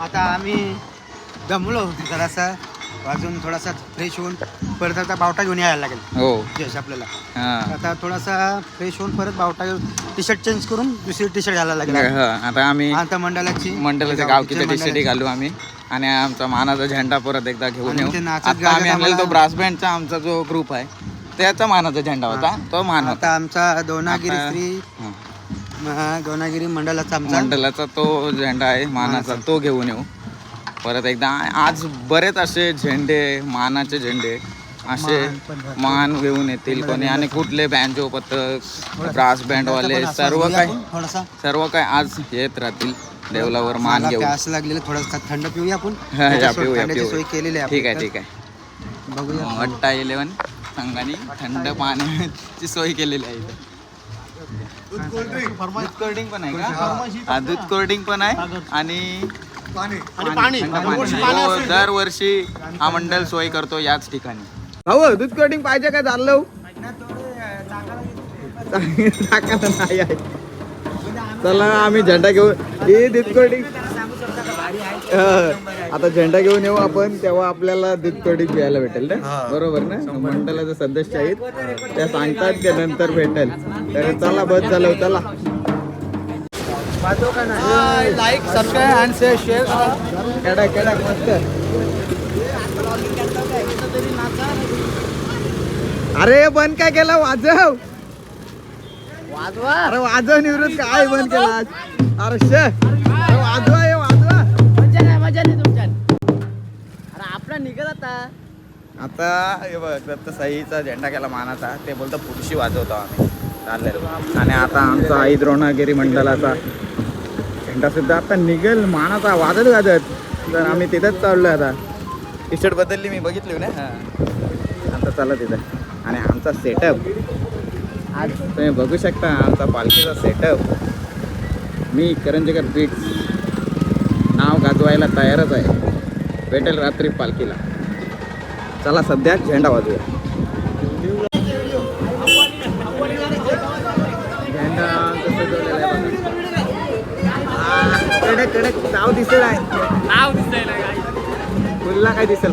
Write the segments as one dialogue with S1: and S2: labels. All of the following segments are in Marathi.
S1: आता आम्ही दमलो जरासा, अजून थोडासा फ्रेश होऊन परत आता बावटा घेऊन यायला लागेल.
S2: हो
S1: यश आपल्याला आता थोडासा फ्रेश होऊन परत बावटा घेऊन टी शर्ट चेंज करून दुसरी टी शर्ट घालायला लागेल.
S2: आता आम्ही
S1: आता मंडळाची
S2: गावकीच्या टी शर्ट घालू आम्ही आणि आमचा मानाचा झेंडा परत एकदा घेऊन येऊ. आता आम्ही आणलेला तो ब्रास बँडचा आमचा जो ग्रुप आहे त्याचा मानाचा झेंडा होता, तो मान होता.
S1: आता आमचा दोनागिरी मंडळाचा
S2: तो झेंडा आहे मानाचा, तो घेऊन येऊ परत एकदा. आज बरेच असे झेंडे, मानाचे झेंडे असे मान घेऊन येतील कोणी, आणि कुठले बँजो पथक, ब्रास बँडवाले सर्व काय आज येत राहतील देवलावर मान घेऊन.
S1: असं लागलेलं थोडंसं थंड पिऊया आपण. सोय केलेली आहे.
S2: ठीक आहे बघूया. वट्टा 11 संघाने थंड पाण्याची सोय केलेली आहे. दूध कोल्ड्रिंक पण आहे का? दूध कोल्ड्रिंक पण आहे आणि पाणी. दरवर्षी हा मंडळ सोय करतो याच ठिकाणी. हो, दूध कोल्ड्रिंक पाहिजे का? चाललो चला आम्ही झेंडा घेऊन दूध कोल्ड्रिंक आता झेंडा घेऊन येऊ आपण, तेव्हा आपल्याला दूध कोल्ड्रिंक प्यायला भेटेल ना, बरोबर ना? मंडळाचे सदस्य आहेत त्या सांगतात की नंतर भेटेल. तर चला बस झालं, चला
S1: लाईक सबस्क्राईब आणि शेअर
S2: केडा मस्त. अरे बंद काय केला? वाजव अरे वाजव निवृत्त, काय बंद केला आज? अरे वाजवा
S1: मजा नाही तुमच्या. अरे आपला निघत
S2: आता हे बघ, दत्त साईचा झेंडा केला मानाचा, ते बोलतो पुरुषी वाजवतो आम्ही चाललेलो. आणि आता आमचा आई द्रोणागिरी मंडळाचा झेंडा सुद्धा आता निघेल मानाचा वाजत. तर आम्ही तिथंच चाललो. आता टी शर्ट बदलली मी, बघितली ना. आता चला तिथं. आणि आमचा सेटअप आज तुम्ही बघू शकता, आमचा पालखीचा सेटअप. मी करंजेकर बीट्स नाव गाजवायला तयारच आहे, भेटेल रात्री पालखीला. चला सध्या झेंडा वाजूया. झेंडा कडक नाव दिसेल आहे. फुलला काय दिसेल.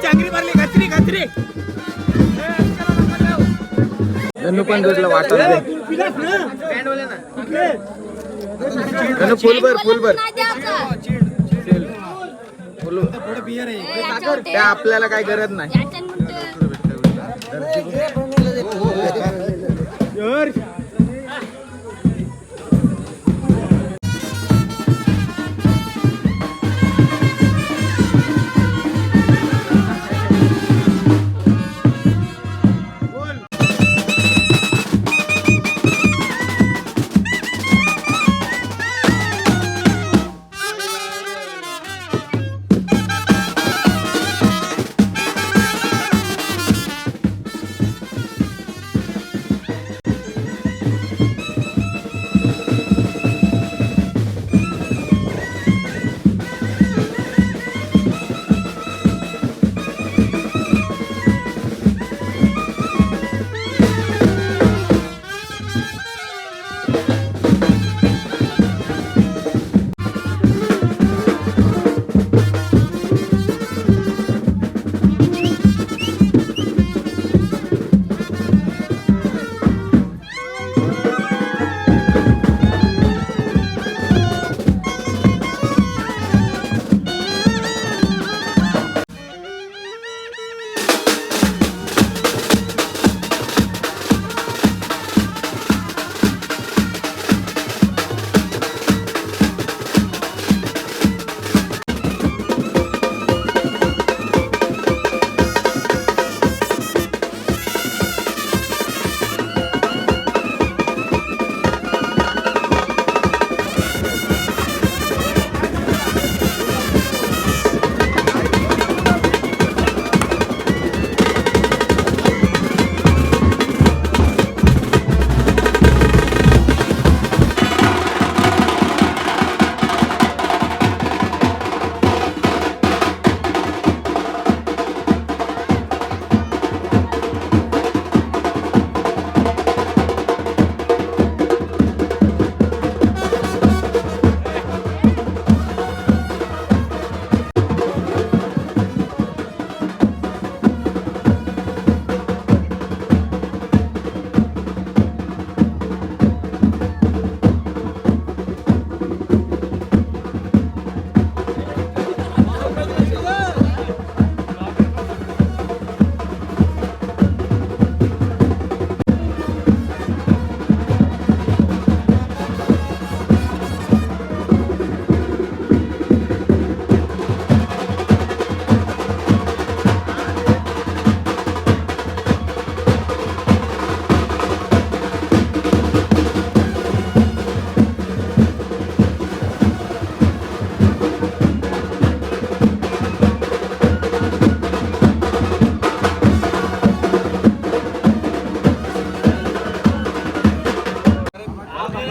S1: चांगली भरली घातरी
S2: धनु पण तुला वाटत धनु फुलभर
S1: पुढे बियर आहे
S2: त्या आपल्याला काय गरज नाही.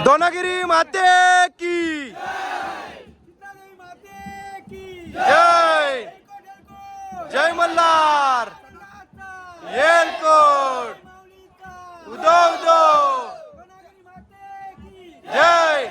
S3: दोनागिरी माते की जय, जय मल्हार, येलकोट, उदो उदो, जय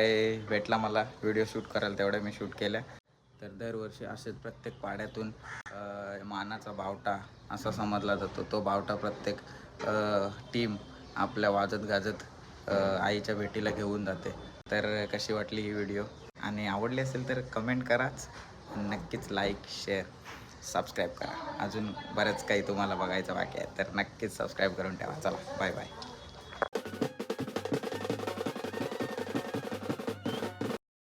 S2: वेळ भेटला मला व्हिडिओ शूट करायला तेवढ्या मी शूट केल्या. तर दरवर्षी असेच प्रत्येक पाड्यातून मानाचा बावटा असा समजला जातो. तो बावटा प्रत्येक टीम आपल्या वाजत गाजत आईच्या भेटीला घेऊन जाते. तर कशी वाटली ही व्हिडिओ आणि आवडली असेल तर कमेंट कराच. नक्कीच लाईक शेअर सबस्क्राईब करा. अजून बरंच काही तुम्हाला बघायचं बाकी आहे तर नक्कीच सबस्क्राईब करून ठेवा. चला बाय बाय.